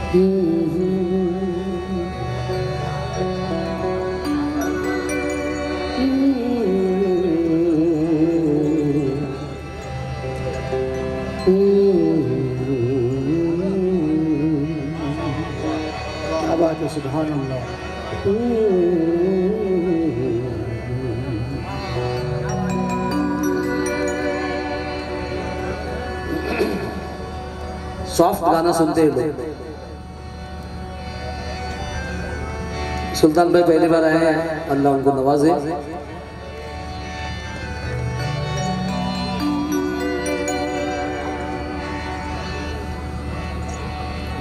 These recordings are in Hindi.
क्या बात है, सुभान अल्लाह। सॉफ्ट गाना सुनते हैं लोग। सुल्तान भाई पहली बार आए हैं, अल्लाह उनको नवाजे।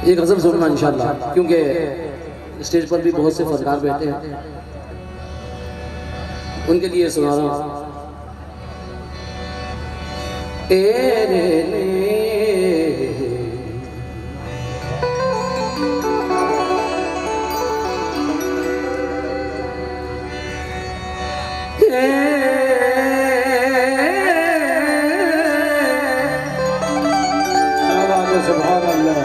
ये गजल सुनना इंशाल्लाह, क्योंकि स्टेज पर भी बहुत से फनकार बैठे हैं, उनके लिए सुना रहा हूं। सुभान अल्लाह।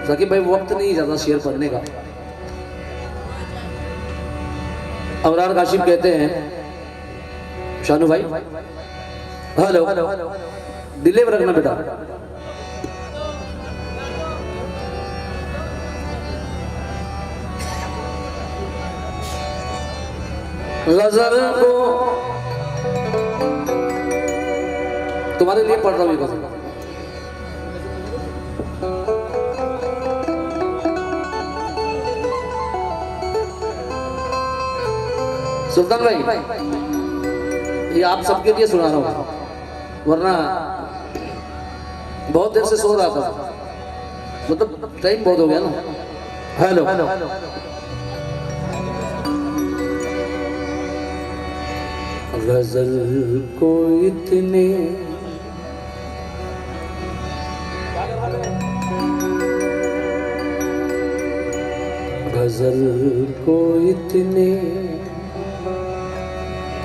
साकिब भाई वक्त नहीं ज़्यादा शेयर करने का। अबरार काशिफ कहते हैं, शानू भाई हेलो डिले में रखना बेटा। गजल को तुम्हारे लिए पढ़ रहा हूँ ये गजल। सुल्तान भाई ये आप सबके लिए सुना रहा हूँ, वरना बहुत देर से सो रहा था, मतलब टाइम बहुत हो गया ना। हेलो गजल को इतने गजल को इतने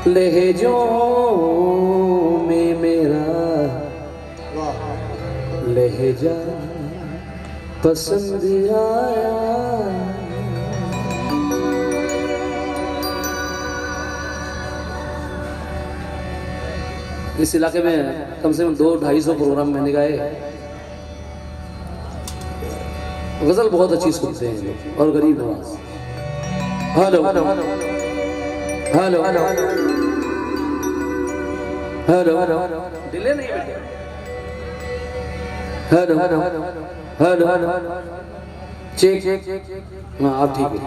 लहजों में मेरा लहजा पसंद आया। इस इलाके में कम से कम 200-250 प्रोग्राम मैंने गाए। गजल बहुत अच्छी सुनते हैं लोग, और गरीब Nawaz. Hello hello hello hello delay नहीं बेटे। हेलो हेलो चेक हाँ आप ठीक है।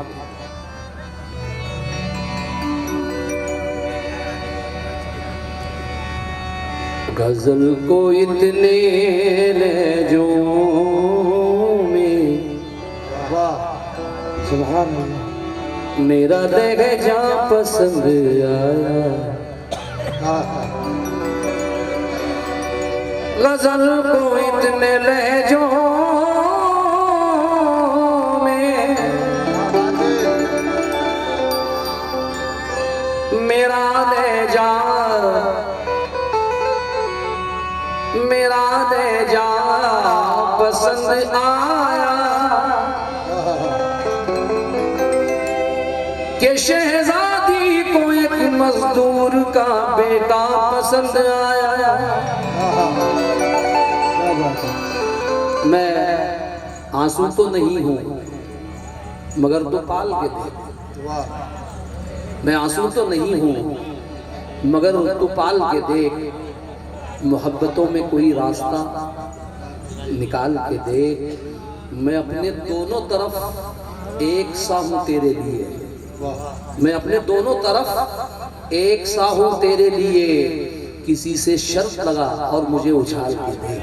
गजल को इतने लहजों में सुभान अल्लाह मेरा लहजा पसंद आया। गजल को इतने लहजों में मेरा लहजा पसंद आया कि शहजादी को एक मजदूर का बेटा पसंद आया। मैं आंसू तो नहीं हूं मगर तो पाल के दे। मैं आंसू तो नहीं हूं मगर तो पाल के दे। मोहब्बतों में कोई रास्ता निकाल के दे। मैं अपने दोनों तरफ एक सा हूं तेरे लिए। मैं अपने दोनों तरफ एक सा हूं तेरे लिए। किसी से शर्त लगा और मुझे उछाल के दे।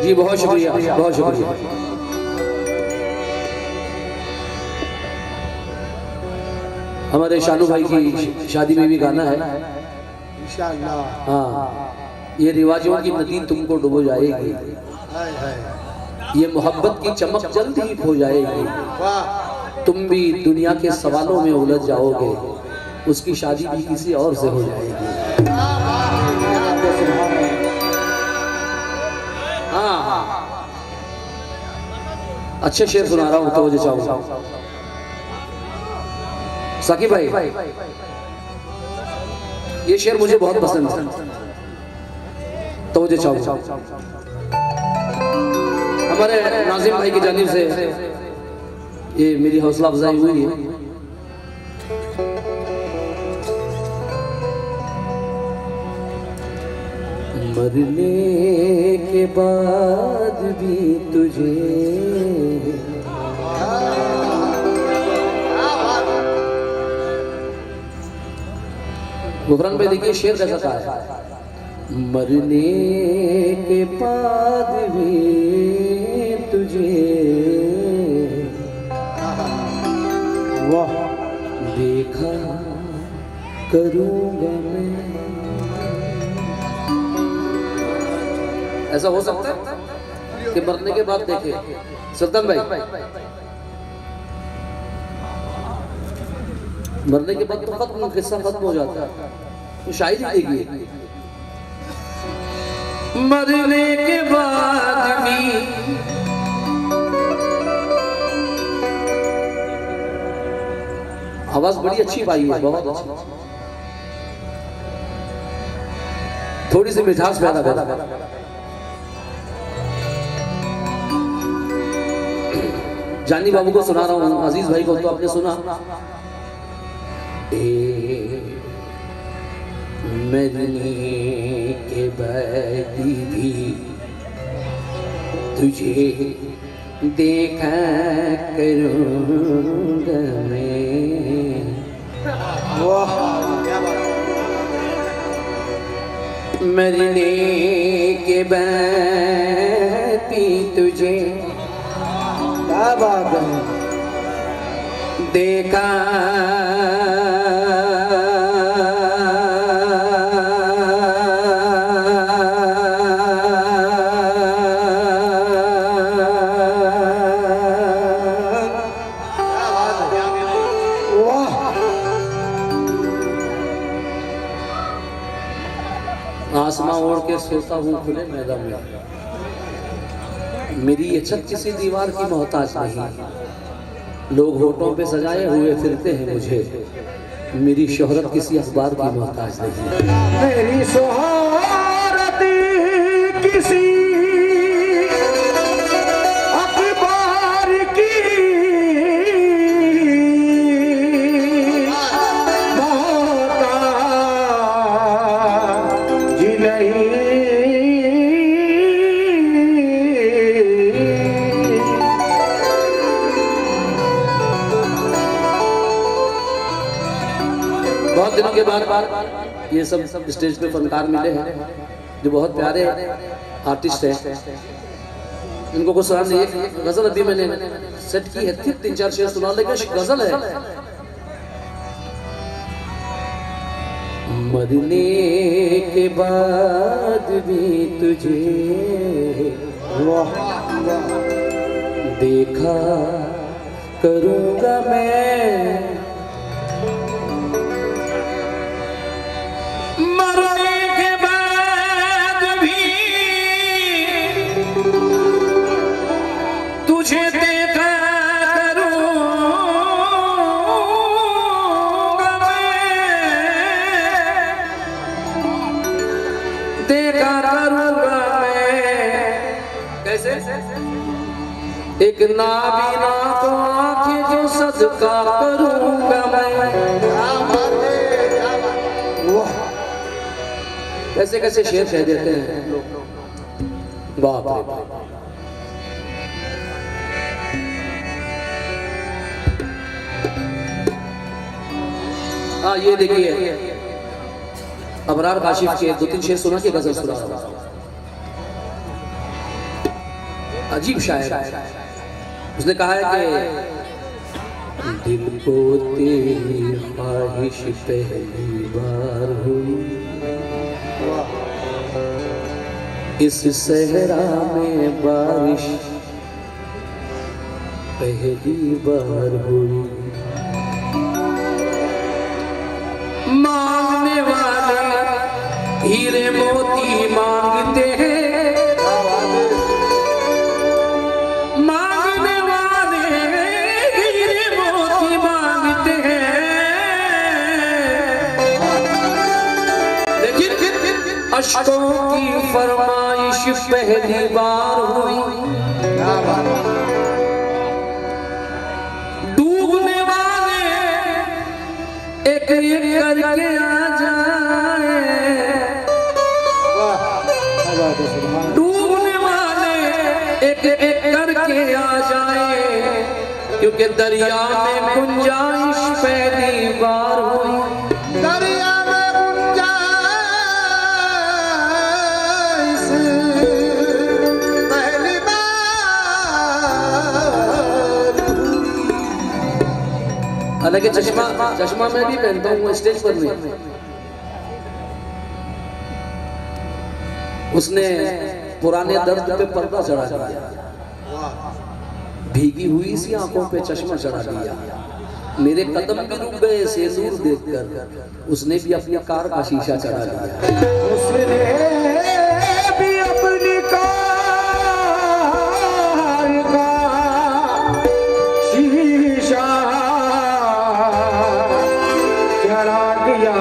जी बहुत शुक्रिया, बहुत शुक्रिया। हमारे शानू भाई की शादी में भी गाना है इंशाअल्लाह। हाँ, ये रिवाजों की नदी तुमको डुबो जाएगी, हाय हाय ये मोहब्बत की चमक जल्द ही खो जाएगी, वाह तुम भी दुनिया के सवालों में उलझ जाओगे, उसकी शादी भी किसी और से हो जाएगी। हाँ, अच्छे शेर सुना रहा हूँ तो मुझे चाहूंगा साकिब भाई, ये शेर मुझे बहुत पसंद है तो मुझे चाहूंगा। हमारे नाजिम भाई की जानिब से ये मेरी हौसला अफजाई हुई है। मरने के बाद भी तुझे गुफरान भाई देखिए शेर कैसा कहा है, मरने के बाद भी तुझे वाह देखा करूंगा मैं। ऐसा हो सकता है कि मरने के बाद देखे सुल्तान भाई, मरने के बाद तो खत्म, किस्सा खत्म हो जाता है, तो शायरी देखिए, मरने के बाद भी आवाज बड़ी अच्छी पाई है, बहुत अच्छी, थोड़ी सी मिठास पैदा कर। जानी बाबू को सुना रहा हूँ, अजीज भाई को तो आपने सुना। मरने के बाद भी तुझे देखा करूंगा मैं, वाह क्या बात मरने के बाद भी तुझे क्या बात है। देखा आसमां ओढ़ के सोता हूँ खुले मैदान में, मेरी ये छत किसी दीवार की मोहताज नहीं, लोग होठों पे सजाए हुए फिरते हैं मुझे, मेरी शोहरत किसी अखबार की मोहताज नहीं। मेरी शोहरत किसी अखबार की मोहताज नहीं। बहुत दिनों के बाद ये सब स्टेज पे फनकार मिले हैं जो बहुत प्यारे आर्टिस्ट हैं, इनको कुछ सुना नहीं। एक गजल अभी मैंने सेट की है, 3-4 शेर सुना, लेकिन गजल है। मरने के बाद भी तुझे देखा करूंगा मैं, मरने के बाद भी तुझे देखा करूंगा मैं, देखा करूंगा मैं। कैसे? एक नाबीना को आंखें जो सदका करूंगा मैं। कैसे कैसे शेर कह देते हैं लोग, बाप रे बाप। हाँ ये देखिए, अबरार काशिफ के 2-3 शेर सुना के गजल सुना। अजीब शायर है। उसने कहा है कि दिल को तेरी ख्वाहिश पहली बार हुई, इस सहरा में बारिश पहली बार हुई। मांगने वाले हीरे मोती मांगते हैं, मांगने वाले हीरे मोती मांगते हैं, लेकिन अश्कों की फरमाइश पहली बार हुई। डूबने वाले एक एक करके आ जाए, डूबने वाले एक एक करके आ जाए, क्योंकि दरिया में गुंजाइश पहली बार हुई। दरिया में गुंजाइश पहली बार हुई। हालांकि चश्मा मैं भी पहनता हूँ स्टेज पर नहीं। उसने पुराने दर्द पे पर्दा चढ़ा दिया, भीगी हुई सी आंखों पे चश्मा चढ़ा दिया, मेरे कदम भी रुक गए सेजूर देखकर, उसने भी अपनी कार का शीशा चढ़ा दिया। उसने भी अपनी कार का शीशा चढ़ा दिया।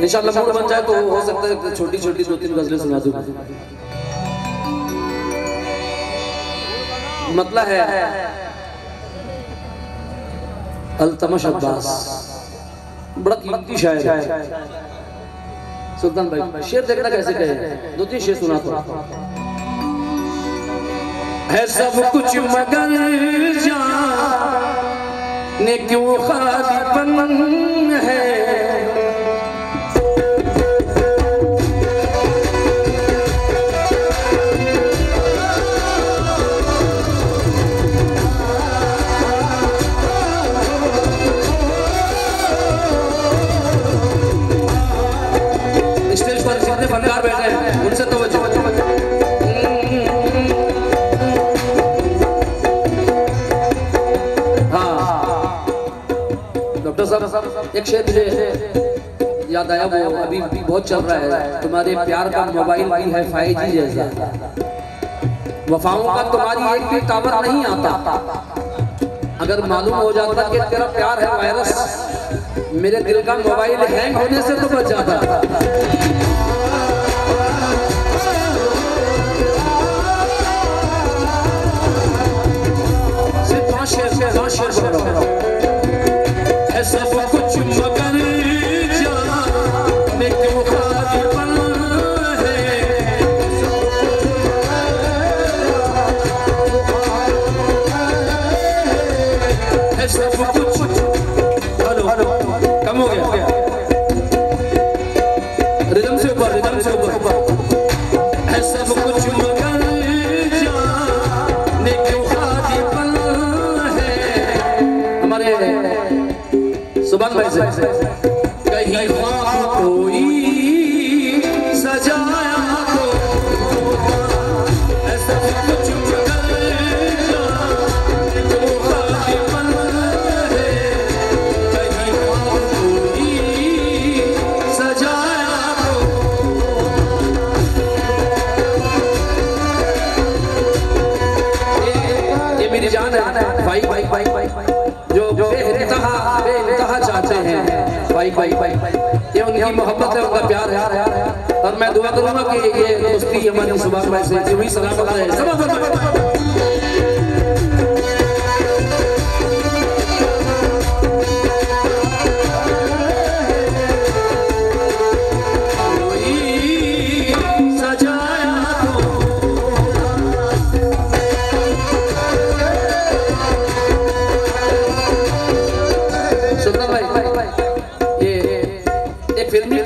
इंशाल्लाह मूड बन जाए तो हो सकता है छोटी छोटी 2-3 गजलें सुना दूं। मतलब है अल्तमश अब्बास, बड़ा कीमती शायर है। सुल्तान भाई शेर देखना कैसे कहे, 2-3 शेर सुना तो। है सब कुछ मगर जाने क्यों खालीपन है, फनकार बैठे हैं उनसे तो हाँ डॉक्टर साहब एक शेर मुझे याद आया, वो अभी भी बहुत चल रहा है। तुम्हारे प्यार का मोबाइल भी है 5G जैसा, वफाओं का तुम्हारी एक भी टावर नहीं आता, अगर मालूम हो जाता कि तेरा प्यार है वायरस, मेरे दिल का मोबाइल हैंग होने से तो बच जाता। ऐसा कुछ मगर जाने क्यों खालीपन है, ऐसा कुछ हेलो कम हो गया, रिदम से ऊपर ऐसा कुछ मगर जाने क्यों खालीपन है। हमारे सुभान भाई से कहीं ख्वाब कोई सजाया तो ऐसा कुछ मगर जाने क्यों खालीपन है, कहीं ख्वाब कोई सजाया तो। ये मेरी जान है भाई जो बेइंतहा चाहते हैं भाई, ये उनकी मोहब्बत है, उनका प्यार है। और मैं दुआ करूंगा कि ये दोस्ती हमारी सुभाष भाई से जो भी सलामत है।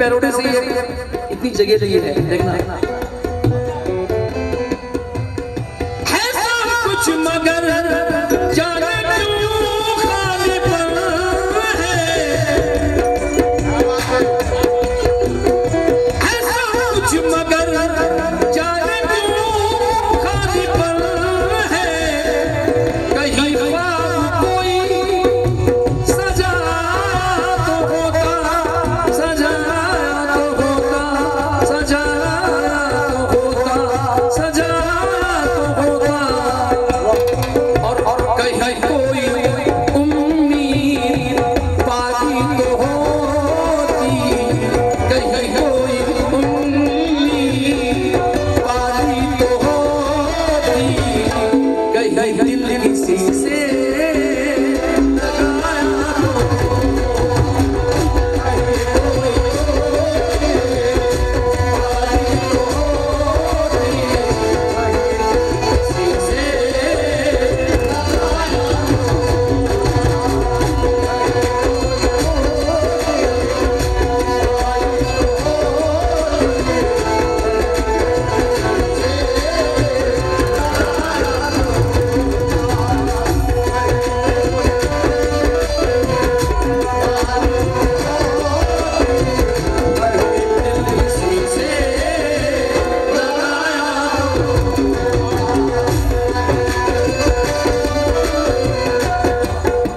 पैरोडी से इतनी जगह ली है, देखना है सब कुछ मगर जाने क्यों खालीपन है सब कुछ मगर जाने क्यों खालीपन है कहीं ख्वाब कोई सजा तो होता सजा तो होता सजा तो होता सजा तो होता और कहीं कोई उम्मीद पारी तो होती कहीं कोई उम्मीद पारी तो होती कहीं दिल किसी से लगाया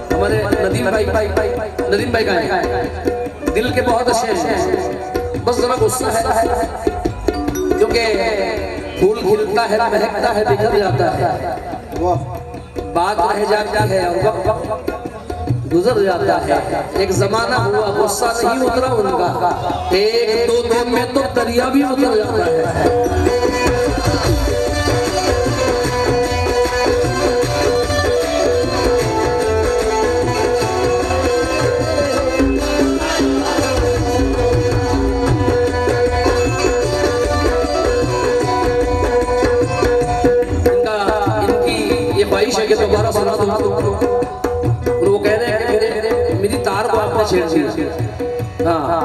तो हमारे नदीम भाई का है दिल के बहुत अच्छे हैं बस जरा गुस्सा है क्योंकि फूल खिलता है महकता है बिखर जाता है बात रह जाती है और वक्त गुजर जाता है एक जमाना हुआ गुस्सा नहीं उतरा उनका एक दो दिन में तो दरिया भी उतर जाता है ख्वाहिश है कि दोबारा सुना दूं और वो कह रहे हैं कि मेरी तार को आपने छेड़ दिया हाँ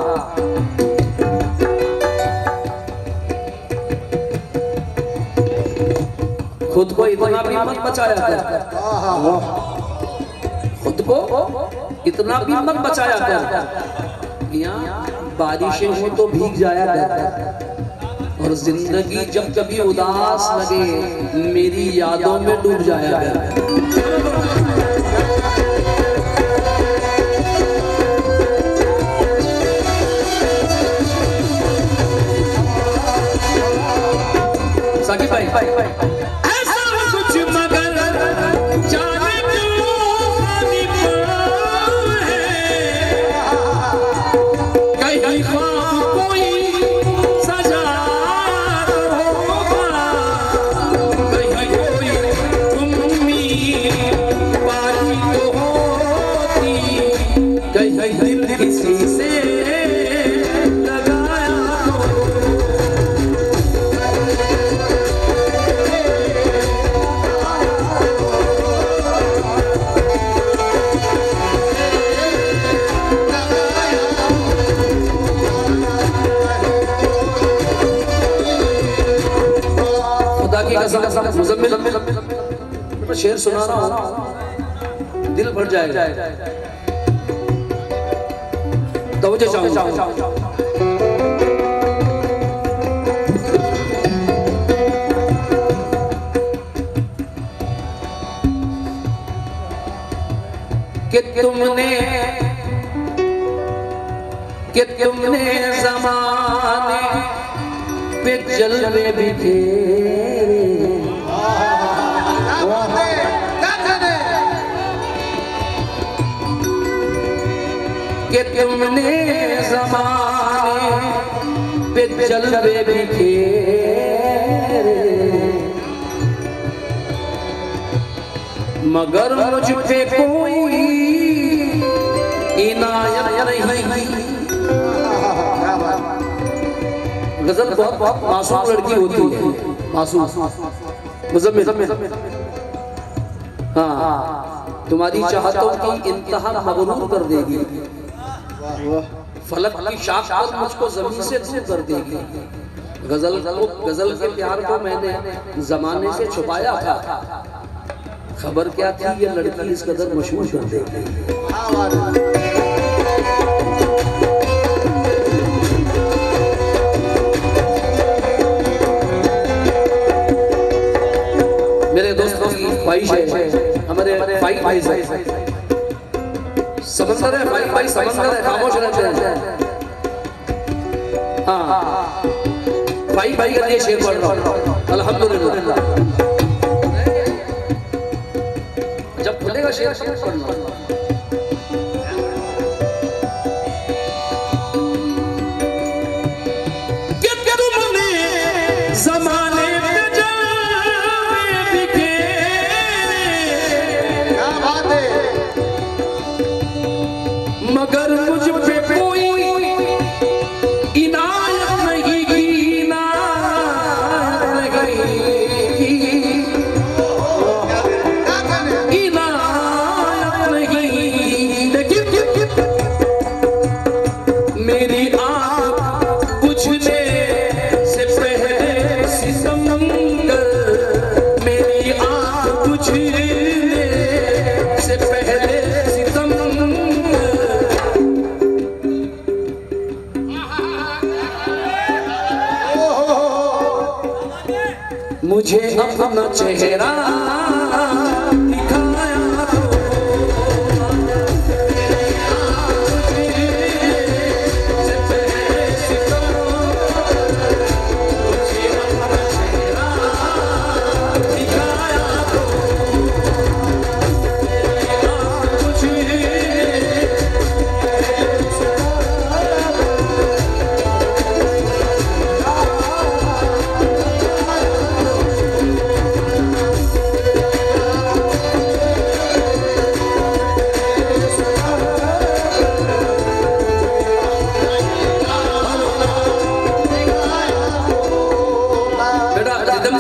खुद को इतना भी मत बचाया कर खुद को इतना भी मत बचाया कर यहाँ बारिशें हो तो भीग जाया कर और जिंदगी जब कभी उदास लगे मेरी यादों में डूब जाया कर साकिब भाई ऐसा कुछ मगर जाने क्यों खालीपन है कहीं ख्वाब कोई सजा दिल किसी से लगाया खुदा की कसम मुज़म्मिल मैं शेर सुना रहा हूँ दिल भर जाएगा तवज्जो चाहूंगा कि तुमने ज़माने पे जलवे बिखेरे कि तुमने ज़माने पे जलवे बिखेरे मगर मुझ पे कोई इनायत नहीं। गजल बहुत मासूम लड़की होती है, मासूम मुज़म्मिल। हाँ, तुम्हारी चाहतों की इंतहा मगरूर कर देगी। फलक की शाख पर मुझको जमीन से दूर कर देगी। गजल के प्यार को मैंने जमाने से छुपाया था, खबर क्या थी ये लड़की इस कदर मशहूर कर देगी। मेरे दोस्तों की ख्वाहिश है, हमारे भाई से समंदर है, भाई समंदर है, खामोश रहते हैं। हाँ, भाई के लिए शेर पढ़ रहा हूँ। अल्हम्दुलिल्लाह, जब खुलेगा शेर पढ़ना। मगर मुझ पे कोई इनायत नहीं की, इनायत नहीं, लेकिन मेरी आँख बुझने से पहले सितमगर, मेरी आँख बुझने से पहले मुझे अपना चेहरा दिखाया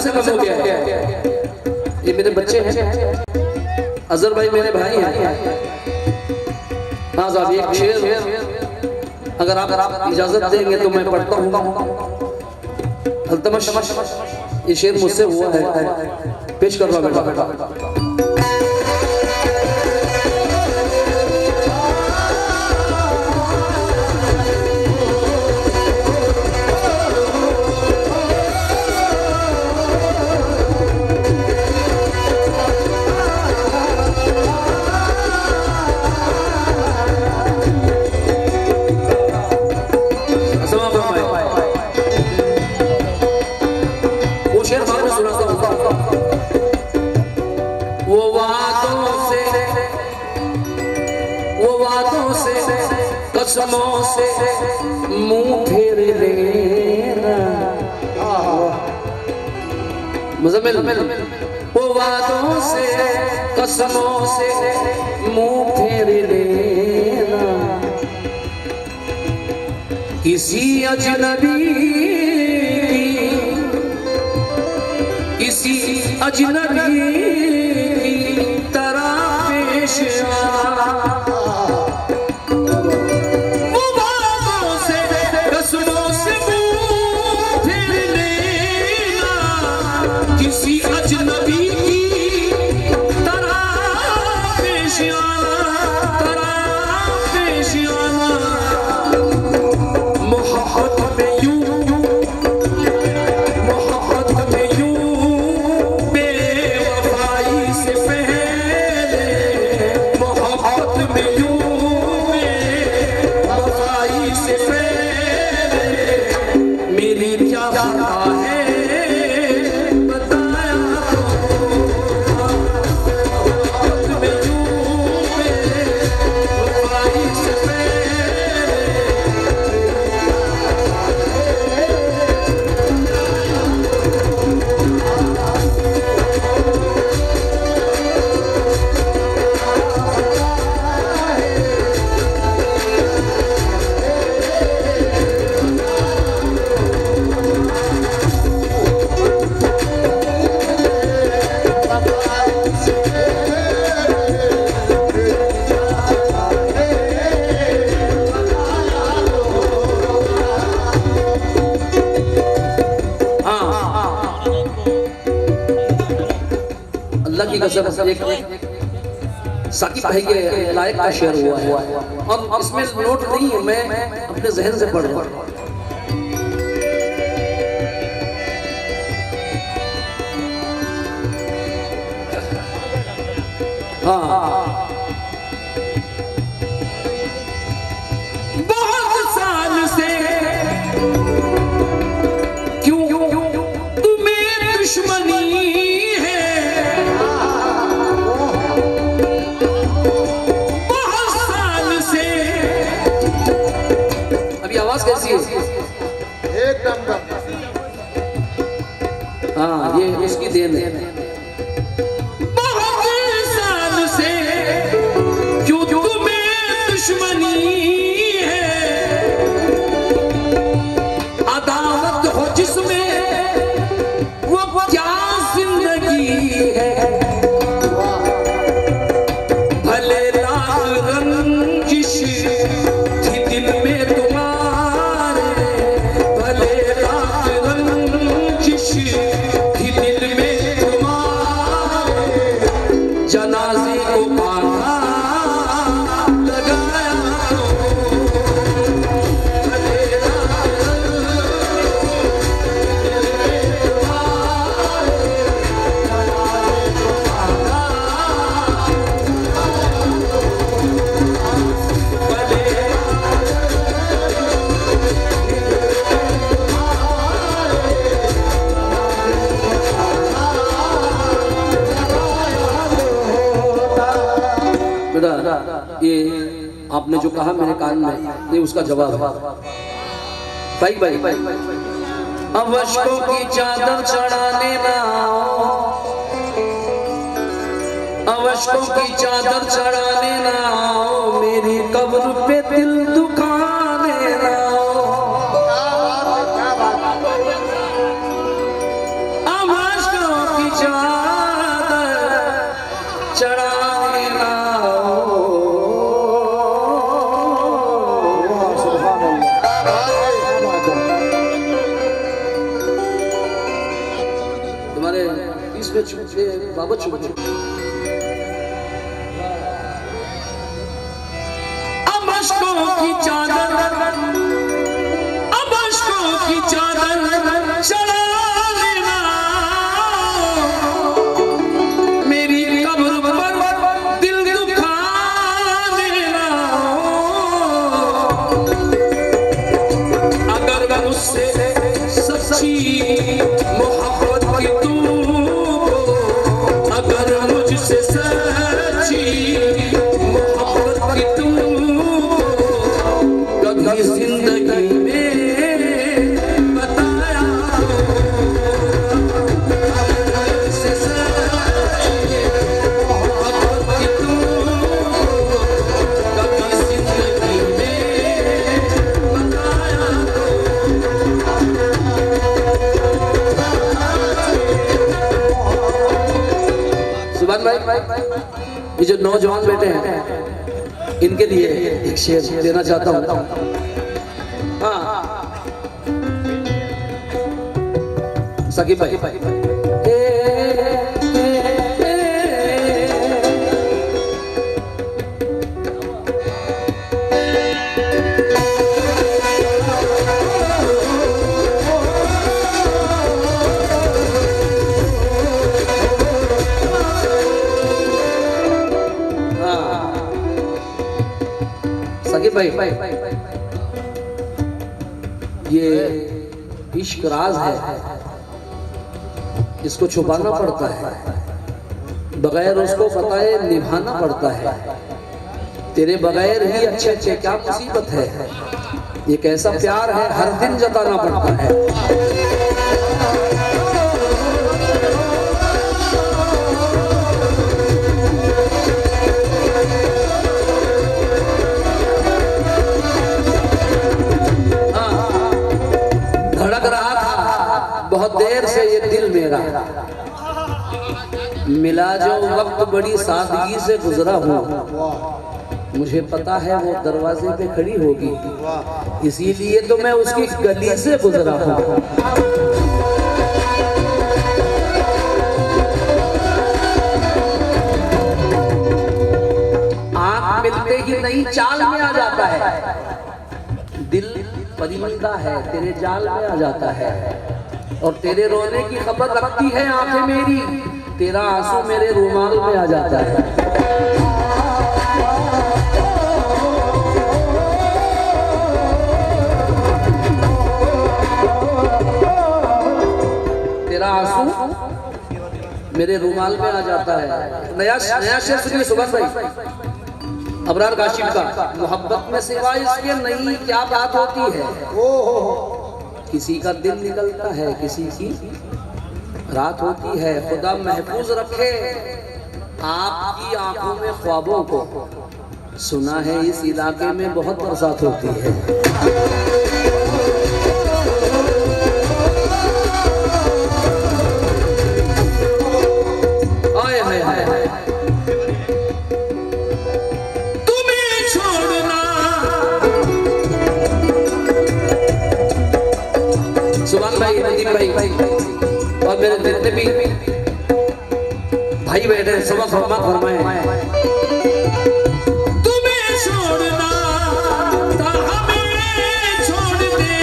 से कम हो गया है। ये मेरे बच्चे हैं, अजहर भाई मेरे भाई हैं। हाँ साहब, एक शेर अगर आप इजाजत देंगे तो मैं पढ़ता हूँ। अल्तमश, ये शेर मुझसे हुआ है, पेश कर रहा बेटा। कसमों से मुंह फेर लेना, मुज़म्मिल, वो वादों से कसमों से मुंह फेर लेना, किसी अजनबी तरह पेश आ। बेवफा नज़र एक साकिब भाई के लायक का शेर हुआ है और इसमें नोट नहीं है, मैं अपने जहन से पढ़ रहा हूँ। हाँ, बहुत साल से क्यों तुम्हें दुश्मनी है, बहुत साल से। अभी आवाज कैसी है? एकदम। हाँ, ये उसकी देन है। ये आपने जो कहा मेरे कान में, ये उसका जवाब है। भाई भाई, अवश्यों की चादर चढ़ाने ना आओ, अवश्यों की चादर चढ़ाने ना आओ, मेरी कब्र पे दिल दुखाने ना आओ, अवश्यों की चादर चढ़ाने ना आओ। तुम्हारे इसमें छुपे बाबा छुपे अमशकों की चादर, अमशकों की चादर चढ़ा लेना, मेरी कब्र पर दिल दुखा देना, अगर मुझसे सच्ची मोहब्बत की अगर मुझसे सच्ची मोहब्बत की तुम कभी जिंदगी में बताया, मुझसे सच्ची मोहब्बत की तुम कभी जिंदगी में बताया। सुभान भाई, ये जो नौजवान बेटे हैं इनके लिए एक शेर देना चाहता हूँ। हाँ, साकिब भाई, साकिब भाई, ये इश्क राज है, इसको छुपाना पड़ता है, बगैर उसको बताए निभाना पड़ता है, तेरे बगैर ही अच्छे अच्छे क्या मुसीबत है, एक ऐसा प्यार है हर दिन जताना पड़ता है। बहुत देर से ये दिल मेरा मिला, जो वक्त बड़ी सादगी से गुजरा हूँ, मुझे पता है वो दरवाजे पे खड़ी होगी, इसीलिए तो मैं उसकी गली से गुजरा हूँ। नई चाल में आ जाता है। दिल परिंदा है, तेरे जाल में आ जाता है, और तेरे रोने की खबर रखती है आंखें मेरी, तेरा आंसू मेरे रुमाल में आ जाता है। तेरा आंसू मेरे रुमाल में आ जाता है। नया शेर सुनिए सुभाष भाई, अबरार काशिम का। मोहब्बत में सिवा इसके नई क्या बात होती है, किसी का दिन निकलता है, किसी की रात होती है। खुदा महफूज रखे आपकी आंखों में ख्वाबों को, सुना है इस इलाके में बहुत बरसात होती है। आए हाय हाय हाय, सुभान भाई, नदीम भाई और मेरे जितने भी भाई बैठे हैं, सब फरमाए। तुम्हें छोड़ना था हमें छोड़ दे,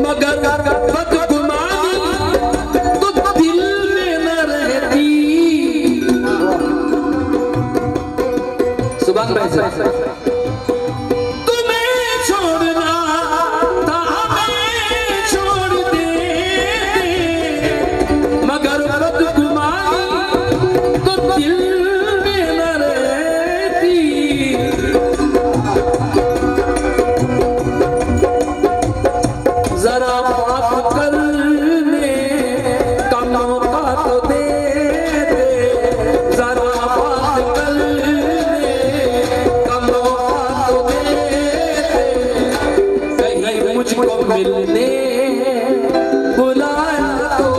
मगर बदगुमानी तो दिल में न रहती। सुभान भाई तुम्हें छोड़ना था हमें छोड़ दे, मगर बदगुमानी तो दिल में न रहती। जरा माफ करने का मौका तो दे दे, जरा माफ करने का मौका तो दे दे, कहीं मुझको मिलने बुलाया तो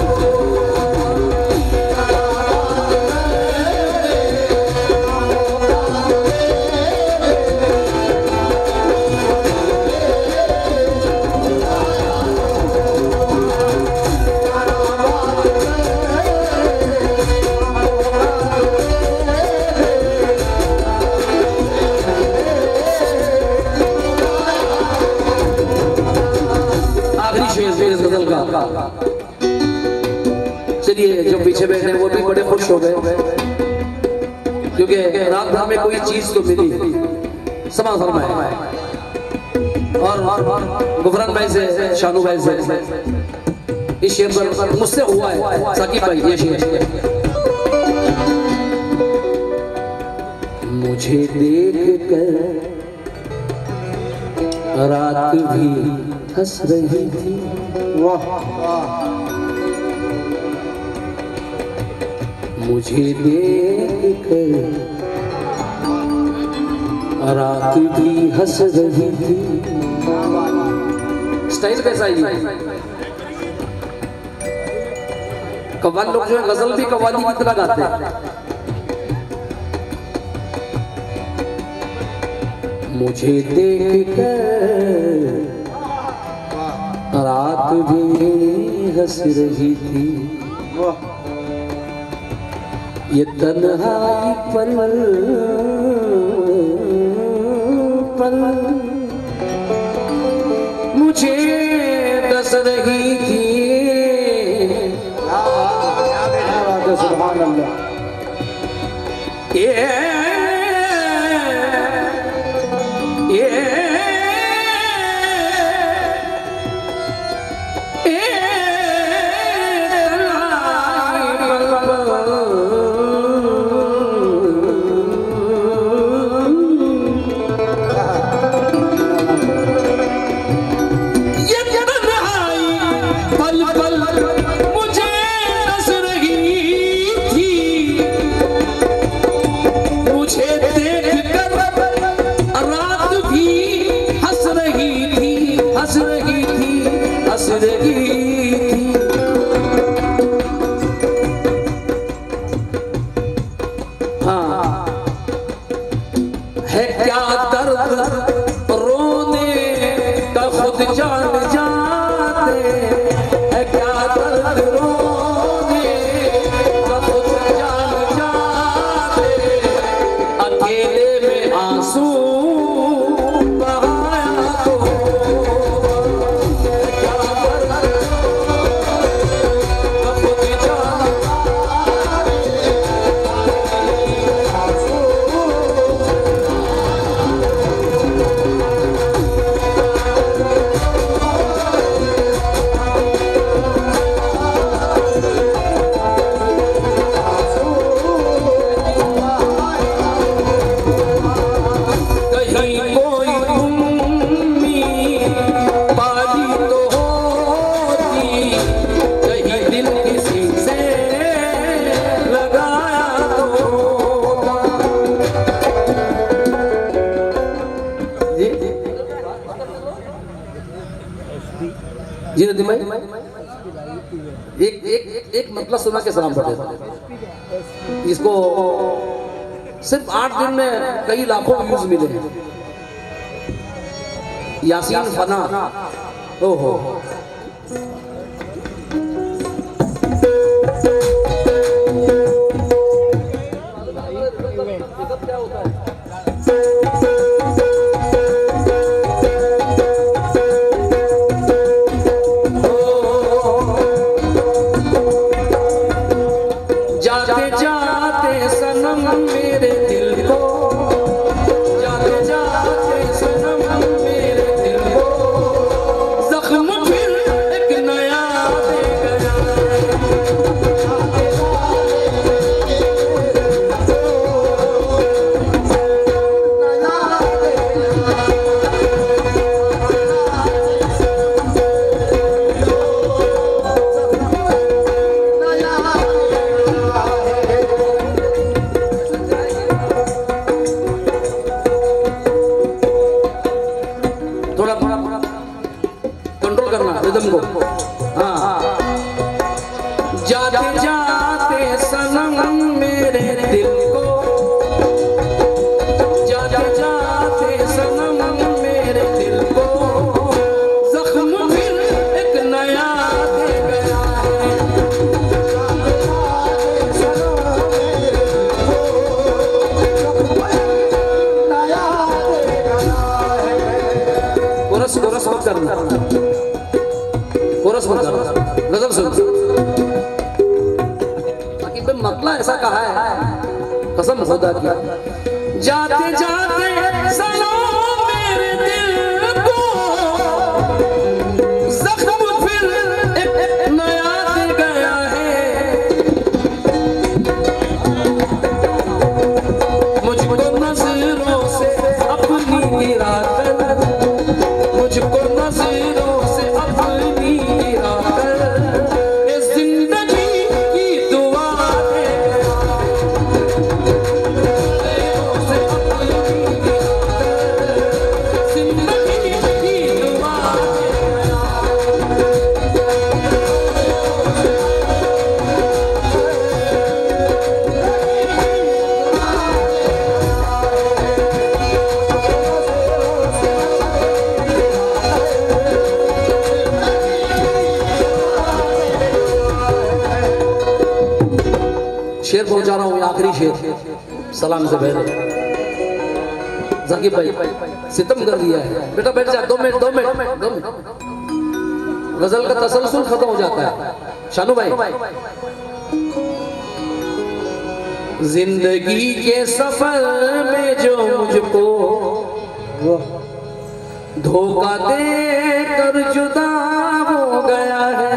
चलिए। जो पीछे बैठे वो भी बड़े खुश हो गए, क्योंकि रात भर में कोई चीज तो मिली। समा फरमाए। और गुफरान भाई से, शानू भाई से इस शेर पर मुझसे हुआ है। साकिब भाई ये शेर, मुझे देख कर रात भी हंस रही थी, मुझे देख कर रात भी हंस रही थी। स्टाइल कैसा है? कव्वाल लोग जो है गजल भी कव्वाली की तरह गाते हैं। मुझे देख कर रात भी हंस रही थी, ये तन्हाई पल पल मुझे दस रही थी। सुभान अल्लाह। मुझे देख कर रात भी एक मतलब सुना के सलाम पढ़ देता। इसको सिर्फ 8 दिन में कई लाखों व्यूज मिले हैं। यासीन फना, ओहो क्या होता है? जाते जाते सनम मेरे दिल को, जाते जाते सनम मेरे दिल को, जख्म फिर एक नया दे गया। थोड़ा कंट्रोल करना रिदम को। हाँ, जाते जाते सनम मेरे दिल को, जाते जाते सनम मेरे दिल को, जख्म फिर एक नया दे गया है। कोरस मत करना, कोरस मत करना, गजल सुन। बाकी पे मतला ऐसा कहा है, कसम खुदा की, जाते जाते सनम मेरे दिल को, जख्म फिर एक नया दे गया है। मुझको नजरों से अपनी गिरा कर, मुझको नजरों से अपनी गिरा कर, इस जिंदगी की दुआ दे गया। नजरों से अपनी गिरा कर, जिंदगी की दुआ दे गया। शेर पहुंचा रहा हूँ, आखिरी शेर सलाम से पहले। जाकिर भाई सितम कर दिया है, बेटा बैठ जा, 2 मिनट 2 मिनट 2 मिनट, गजल का तसलसल खत्म हो जाता है। शानू भाई, जिंदगी के सफर में जो मुझको धोखा दे कर जुदा हो गया है,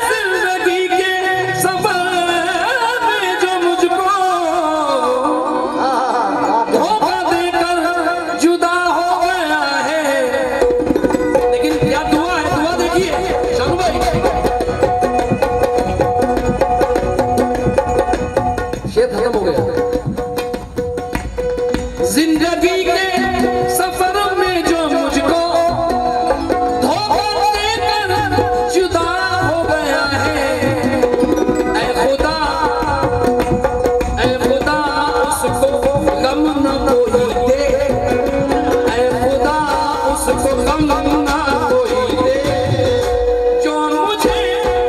जिंदगी के सफर में जो मुझको धोखा देकर जुदा हो गया है। लेकिन क्या दुआ है, दुआ देखिए शानू भाई, शेर खत्म हो गया। जिंदगी के सफर में जो मुझको धोखा देकर जुदा हो गया है, ऐ खुदा उसको गम न कोई दे, ऐ खुदा उसको गम न कोई दे, जो मुझे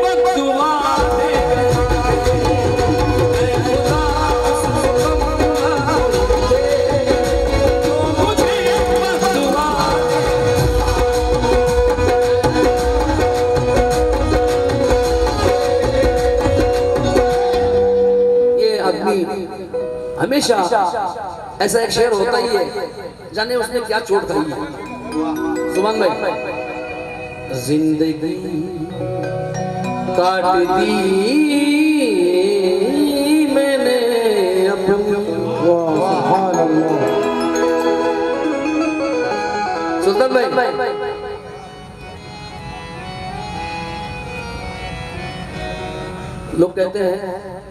बद्दुआ दे गया। ऐ खुदा उसको गम न कोई दे, जो मुझे बद्दुआ दे। ये आदमी हमेशा ऐसा एक शेर होता ही है, जाने उसने क्या चोट खाई है। सुभान भाई, जिंदगी काट दी मैंने अपनी, सुल्तान भाई लोग कहते हैं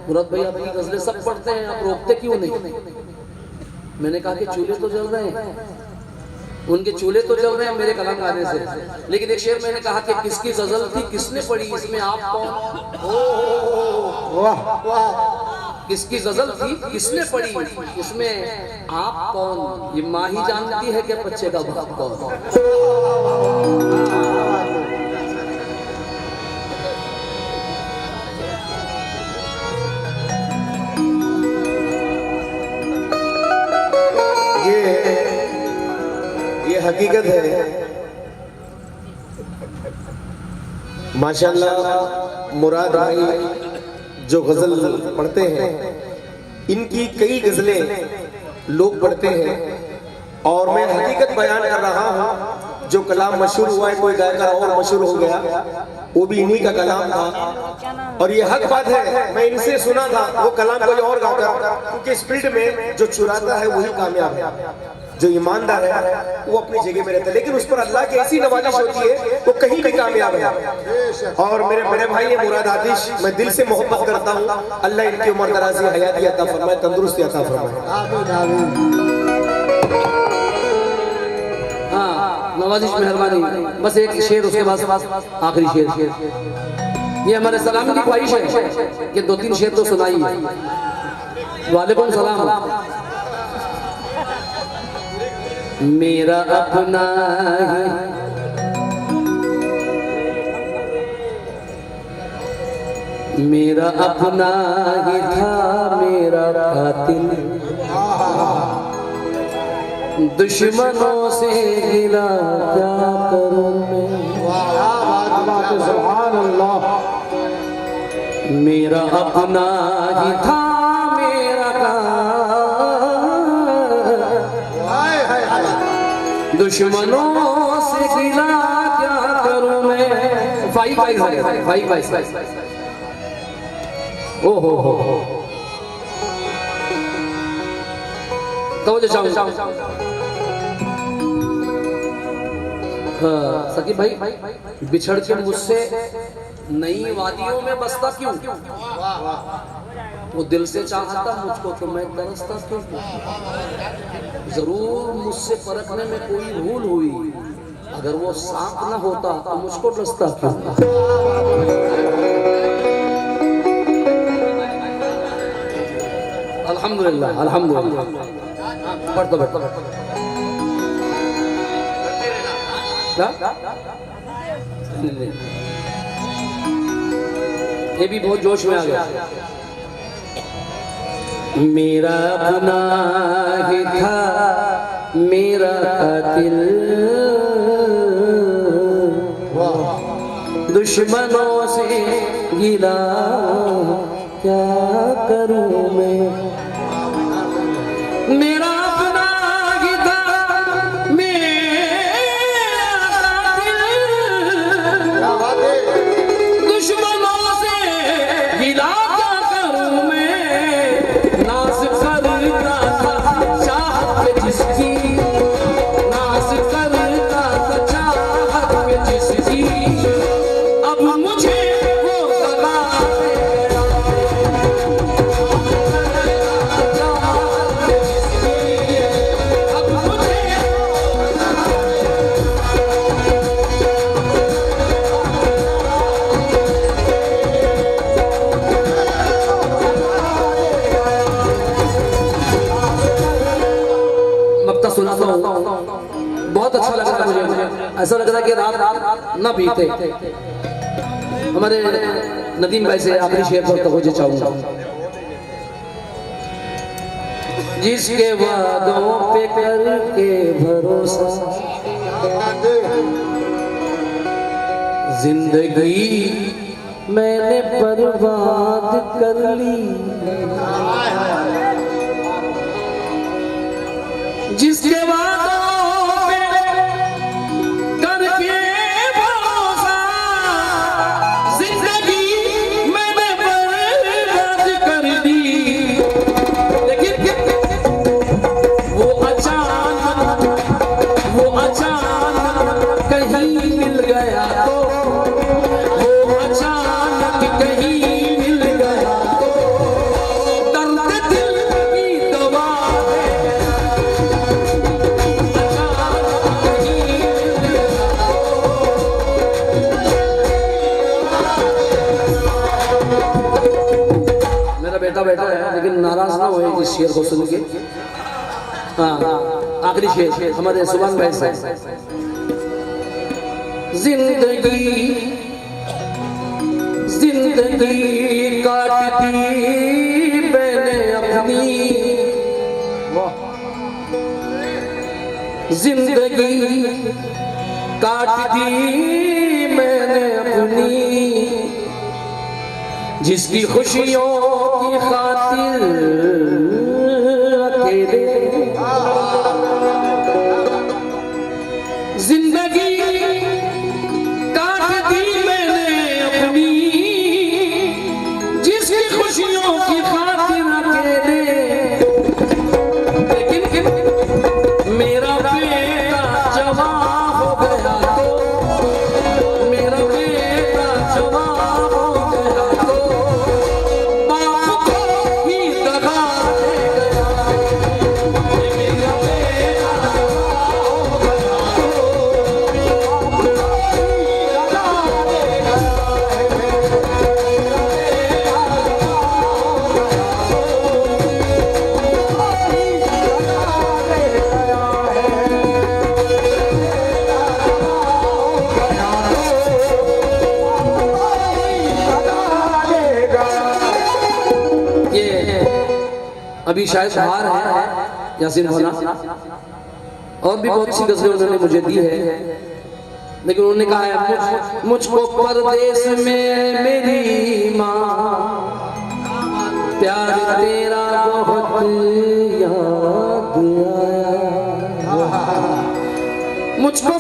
मुराद भाई आपकी गजलें सब पढ़ते हैं, आप रोकते क्यों नहीं? मैंने कहा कि चूल्हे तो जल रहे हैं, उनके चूल्हे तो जल रहे हैं मेरे कलाम गाने से। लेकिन एक शेर मैंने कहा कि किसकी गजल थी, किसने पढ़ी, इसमें आप कौन? वाह वाह, किसकी गजल थी, किसने पढ़ी, इसमें आप कौन? ये माँ ही जानती है कि बच्चे का बाप कौन। ये हकीकत है। माशाल्लाह मुराद भाई जो गजल पढ़ते हैं, इनकी कई गजलें लोग पढ़ते हैं और मैं हकीकत बयान कर रहा हूँ। जो कलाम मशहूर हुआ है, कोई गायकर और मशहूर हो गया, वो भी इन्हीं का कलाम था और ये हक बात है। मैं इनसे सुना था वो कलाम कोई और गाकर, क्योंकि स्पिरिट में जो चुराता है वही कामयाब है, जो ईमानदार है वो अपनी जगह में रहता है, लेकिन उस पर अल्लाह की ऐसी नवाजिश होती है वो कहीं भी कामयाब है। और मेरे बड़े भाई है मुराद आतिश, मैं दिल से मोहब्बत करता हूँ। अल्लाह इनकी उम्र दराज़ी, हयाती अता फरमाए, तंदुरुस्ती अता फरमाए। हाँ, नवाजिश मेहरबानी। बस एक शेर, उसके बाद आखिरी शेर। ये हमारे सलाम की ख्वाहिश है कि 2-3 शेर तो सुनाइए। वालेकुम सलाम। मेरा अपना है मेरा अपना ही था मेरा कातिल, दुश्मनों से गिरा क्या करूं मैं। सुभान अल्लाह। मेरा अपना ही था मेरा दुश्मनों से गिला क्या करूं मैं। भाई ओ हो तो सकी भाई, बिछड़ के मुझसे नई वादियों में बसता क्यों? वो दिल से चाहता मुझको तो मैं तरसता क्यों? जरूर मुझसे परखने में कोई भूल हुई, अगर वो सांप न होता तो मुझको डसता क्यों? अल्हम्दुलिल्लाह, अल्हम्दुलिल्लाह। पढ़ तो बैठो। ये भी बहुत जोश में आ गया। मेरा अपना ही था मेरा कातिल, दुश्मनों से गिला क्या करूं मैं। मेरा अपना ही था मेरा कातिल, दुश्मनों से गिला क्या करूं मैं। नाज करता था चाहत पे जिसकी, नाज करता था चाहत पे जिसकी, अब मुझे वो सदा सुनाता हूँ। बहुत अच्छा लग रहा है मुझे, ऐसा लग रहा है कि रात न बीते। हमारे नदीम भाई से आखिरी शेर पर तवज्जो चाहूंगा। जिसके वादों पे करके भरोसा जिंदगी मैंने बर्बाद कर ली, जिसके वादों पे करके भरोसा जिंदगी मैंने बर्बाद कर दी। लेकिन वो अचानक कहीं मिल गया तो, वो अचानक कहीं मिल गया तो दर्द दिल की दवा है। लड़का बैठा है, लेकिन नाराज ना होए इस शेर को सुन के। हाँ, आखिरी शेर हमारे सुभान भाई से। जिंदगी जिंदगी काट दी मैंने अपनी, जिंदगी काट दी मैंने अपनी, जिसकी खुशियों की खातिर अकेले, जिंदगी काट दी मैंने अपनी, जिसकी खुशियों की खातिर अकेले, लेकिन मेरा बेटा जवान हो गया तो, मेरा बेटा जवान हो गया तो, बाप को ही दगा दे गया। मेरा बेटा जवान हो गया तो, बाप को ही दगा दे अभी शायद बाहर है यासीन होना, और भी बहुत सी गजलें उन्होंने मुझे दी है, लेकिन उन्होंने कहा है मुझको परदेश में मेरी माँ प्यार तेरा बहुत याद आया, मुझको